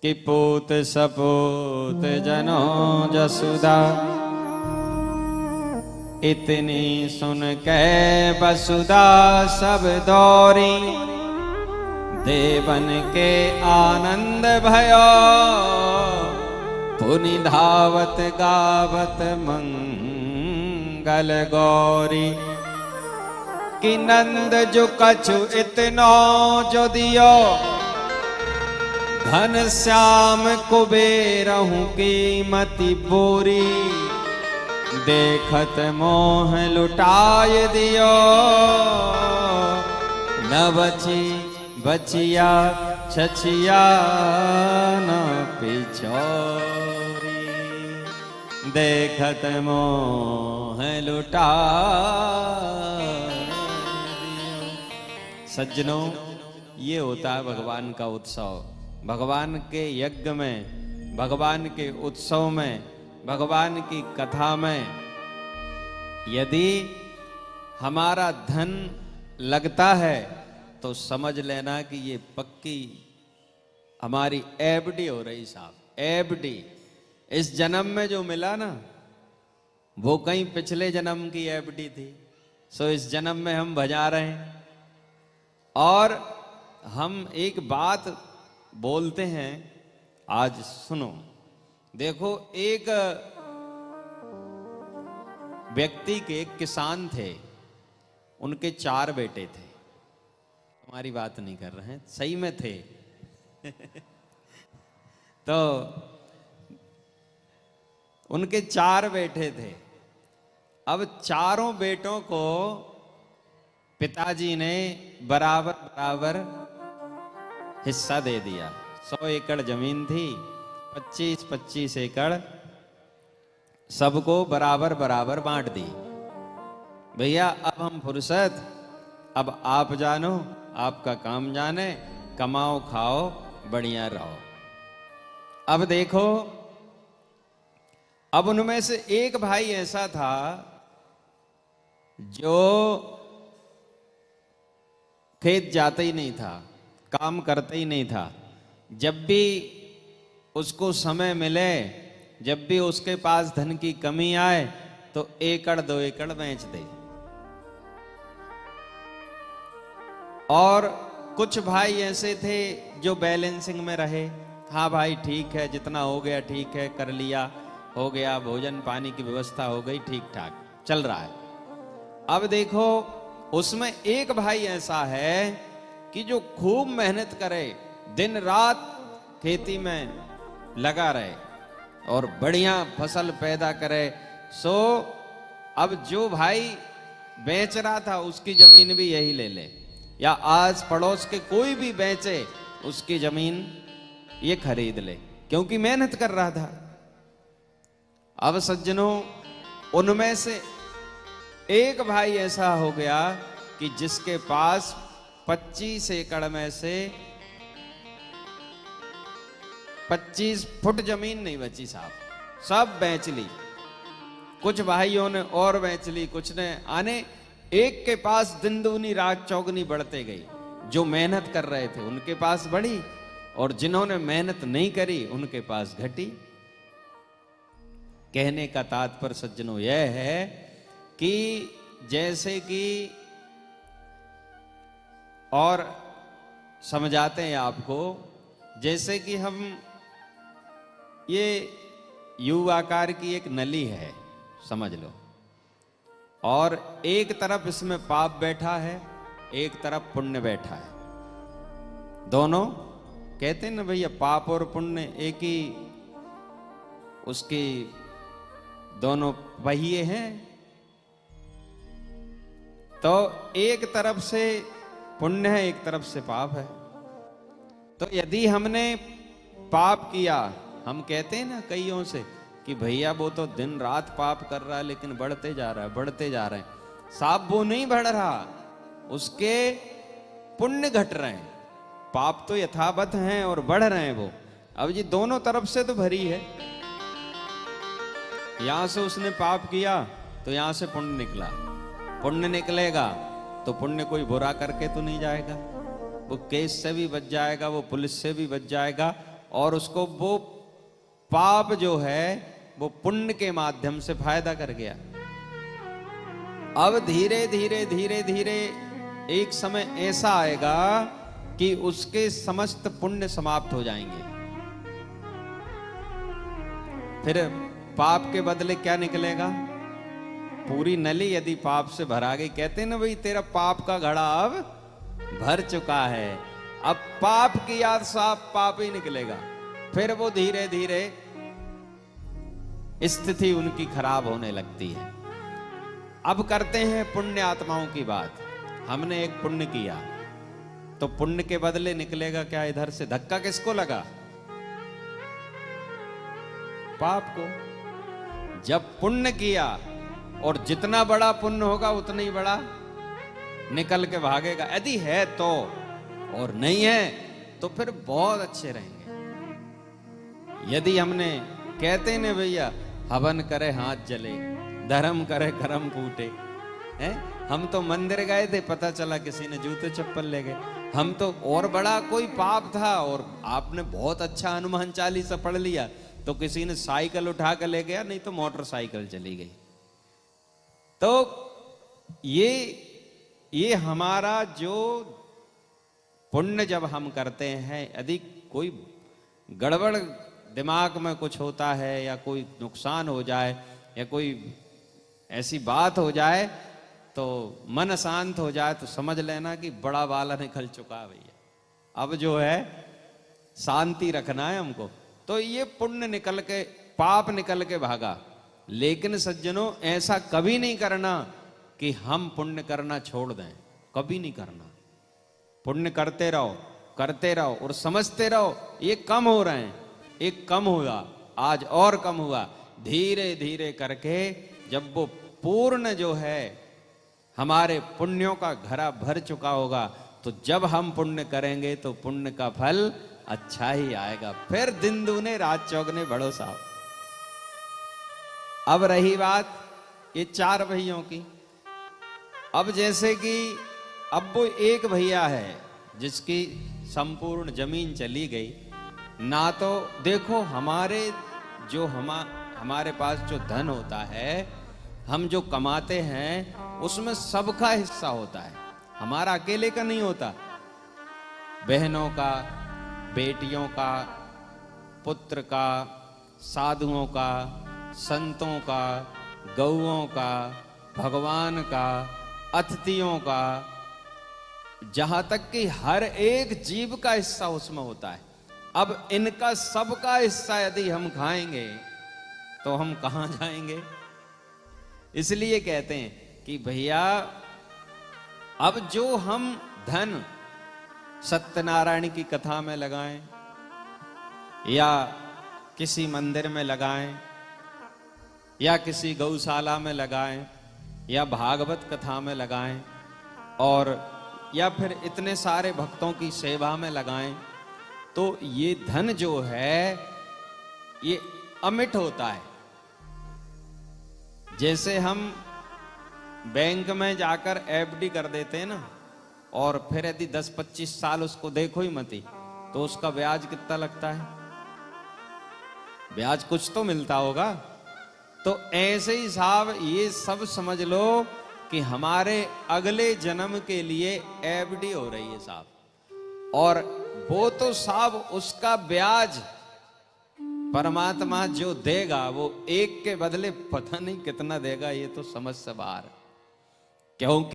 कि पूत सपूत जनों जसुदा, इतनी सुन के वसुदा सब दौरी, देवन के आनंद भयो, पुनि धावत गावत मंगल गौरी। कि नंद जो कछु इतनो जो दियो, घन श्याम कुबेरहूँ की मति बोरी, देखत मोह लुटाय दियो, न बची बचिया छछिया न पिछोरी, देखत मोह लुटा। सज्जनों, ये होता है भगवान का उत्सव। भगवान के यज्ञ में, भगवान के उत्सव में, भगवान की कथा में यदि हमारा धन लगता है तो समझ लेना कि ये पक्की हमारी एफडी हो रही साहब, एफडी। इस जन्म में जो मिला ना, वो कहीं पिछले जन्म की एफडी थी। सो इस जन्म में हम भजा रहे हैं। और हम एक बात बोलते हैं, आज सुनो। देखो, एक व्यक्ति के किसान थे, उनके 4 बेटे थे। हमारी बात नहीं कर रहे हैं, सही में थे। तो उनके 4 बेटे थे। अब चारों बेटों को पिताजी ने बराबर बराबर हिस्सा दे दिया। 100 एकड़ जमीन थी, 25-25 एकड़ सबको बराबर बराबर बांट दी। भैया अब हम फुर्सत, अब आप जानो, आपका काम जाने, कमाओ खाओ बढ़िया रहो। अब देखो, अब उनमें से एक भाई ऐसा था जो खेत जाता ही नहीं था, काम करता ही नहीं था। जब भी उसको समय मिले, जब भी उसके पास धन की कमी आए तो 1 एकड़ 2 एकड़ बेच दे। और कुछ भाई ऐसे थे जो बैलेंसिंग में रहे। हाँ भाई ठीक है, जितना हो गया ठीक है, कर लिया, हो गया, भोजन पानी की व्यवस्था हो गई, ठीक ठाक चल रहा है। अब देखो, उसमें एक भाई ऐसा है कि जो खूब मेहनत करे, दिन रात खेती में लगा रहे और बढ़िया फसल पैदा करे। सो अब जो भाई बेच रहा था उसकी जमीन भी यही ले ले, या आस पड़ोस के कोई भी बेचे उसकी जमीन ये खरीद ले, क्योंकि मेहनत कर रहा था। अब सज्जनों, उनमें से एक भाई ऐसा हो गया कि जिसके पास 25 एकड़ में से 25 फुट जमीन नहीं बची साहब, सब बेच ली। कुछ भाइयों ने और बेच ली, कुछ ने आने, एक के पास दिन दूनी रात चौगनी बढ़ते गई। जो मेहनत कर रहे थे उनके पास बढ़ी, और जिन्होंने मेहनत नहीं करी उनके पास घटी। कहने का तात्पर्य सज्जनों यह है कि जैसे कि, और समझाते हैं आपको, जैसे कि हम, ये यू आकार की एक नली है समझ लो, और एक तरफ इसमें पाप बैठा है, एक तरफ पुण्य बैठा है। दोनों कहते हैं ना भैया, पाप और पुण्य एक ही उसकी दोनों पहिए हैं। तो एक तरफ से पुण्य है, एक तरफ से पाप है। तो यदि हमने पाप किया, हम कहते हैं ना कईयों से कि भैया वो तो दिन रात पाप कर रहा है लेकिन बढ़ते जा रहा है, बढ़ते जा रहे हैं। साहब वो नहीं बढ़ रहा, उसके पुण्य घट रहे हैं, पाप तो यथावत हैं और बढ़ रहे हैं वो। अब जी दोनों तरफ से तो भरी है, यहां से उसने पाप किया तो यहां से पुण्य निकला, पुण्य निकलेगा तो पुण्य कोई बुरा करके तो नहीं जाएगा, वो केस से भी बच जाएगा, वो पुलिस से भी बच जाएगा, और उसको वो पाप जो है वो पुण्य के माध्यम से फायदा कर गया। अब धीरे धीरे धीरे धीरे एक समय ऐसा आएगा कि उसके समस्त पुण्य समाप्त हो जाएंगे। फिर पाप के बदले क्या निकलेगा? पूरी नली यदि पाप से भरा गई, कहते हैं ना भाई तेरा पाप का घड़ा अब भर चुका है, अब पाप की याद साफ पाप ही निकलेगा। फिर वो धीरे धीरे स्थिति उनकी खराब होने लगती है। अब करते हैं पुण्य आत्माओं की बात। हमने एक पुण्य किया तो पुण्य के बदले निकलेगा क्या? इधर से धक्का किसको लगा? पाप को। जब पुण्य किया और जितना बड़ा पुण्य होगा उतना ही बड़ा निकल के भागेगा, यदि है तो, और नहीं है तो फिर बहुत अच्छे रहेंगे। यदि हमने कहते न भैया हवन करे हाथ जले, धर्म करे करम फूटे, हैं? हम तो मंदिर गए थे, पता चला किसी ने जूते चप्पल ले गए। हम तो और बड़ा कोई पाप था और आपने बहुत अच्छा हनुमान चालीसा पढ़ लिया तो किसी ने साइकिल उठा कर ले गया, नहीं तो मोटरसाइकिल चली गई। तो ये हमारा जो पुण्य जब हम करते हैं, यदि कोई गड़बड़ दिमाग में कुछ होता है या कोई नुकसान हो जाए या कोई ऐसी बात हो जाए तो मन अशांत हो जाए तो समझ लेना कि बड़ा वाला निकल चुका है भैया। अब जो है शांति रखना है हमको। तो ये पुण्य निकल के, पाप निकल के भागा। लेकिन सज्जनों ऐसा कभी नहीं करना कि हम पुण्य करना छोड़ दें, कभी नहीं करना। पुण्य करते रहो और समझते रहो ये कम हो रहे हैं, एक कम हुआ, आज और कम हुआ। धीरे धीरे करके जब वो पूर्ण जो है हमारे पुण्यों का घड़ा भर चुका होगा तो जब हम पुण्य करेंगे तो पुण्य का फल अच्छा ही आएगा। फिर दिन दूने रात चौगने बढ़ो साहब। अब रही बात ये 4 भैयों की। अब जैसे कि अब वो एक भैया है जिसकी संपूर्ण जमीन चली गई, ना तो देखो हमारे पास जो धन होता है, हम जो कमाते हैं उसमें सबका हिस्सा होता है, हमारा अकेले का नहीं होता। बहनों का, बेटियों का, पुत्र का, साधुओं का, संतों का, गौओं का, भगवान का, अतिथियों का, जहां तक कि हर एक जीव का हिस्सा उसमें होता है। अब इनका सबका हिस्सा यदि हम खाएंगे तो हम कहां जाएंगे? इसलिए कहते हैं कि भैया अब जो हम धन सत्यनारायण की कथा में लगाएं या किसी मंदिर में लगाएं या किसी गौशाला में लगाएं या भागवत कथा में लगाएं और या फिर इतने सारे भक्तों की सेवा में लगाएं, तो ये धन जो है ये अमिट होता है। जैसे हम बैंक में जाकर एफडी कर देते हैं ना, और फिर यदि 10-25 साल उसको देखो ही मती तो उसका ब्याज कितना लगता है? ब्याज कुछ तो मिलता होगा। तो ऐसे ही साहब ये सब समझ लो कि हमारे अगले जन्म के लिए एफडी हो रही है साहब, और वो तो साहब उसका ब्याज परमात्मा जो देगा वो एक के बदले पता नहीं कितना देगा, ये तो समझ से बाहर। क्योंकि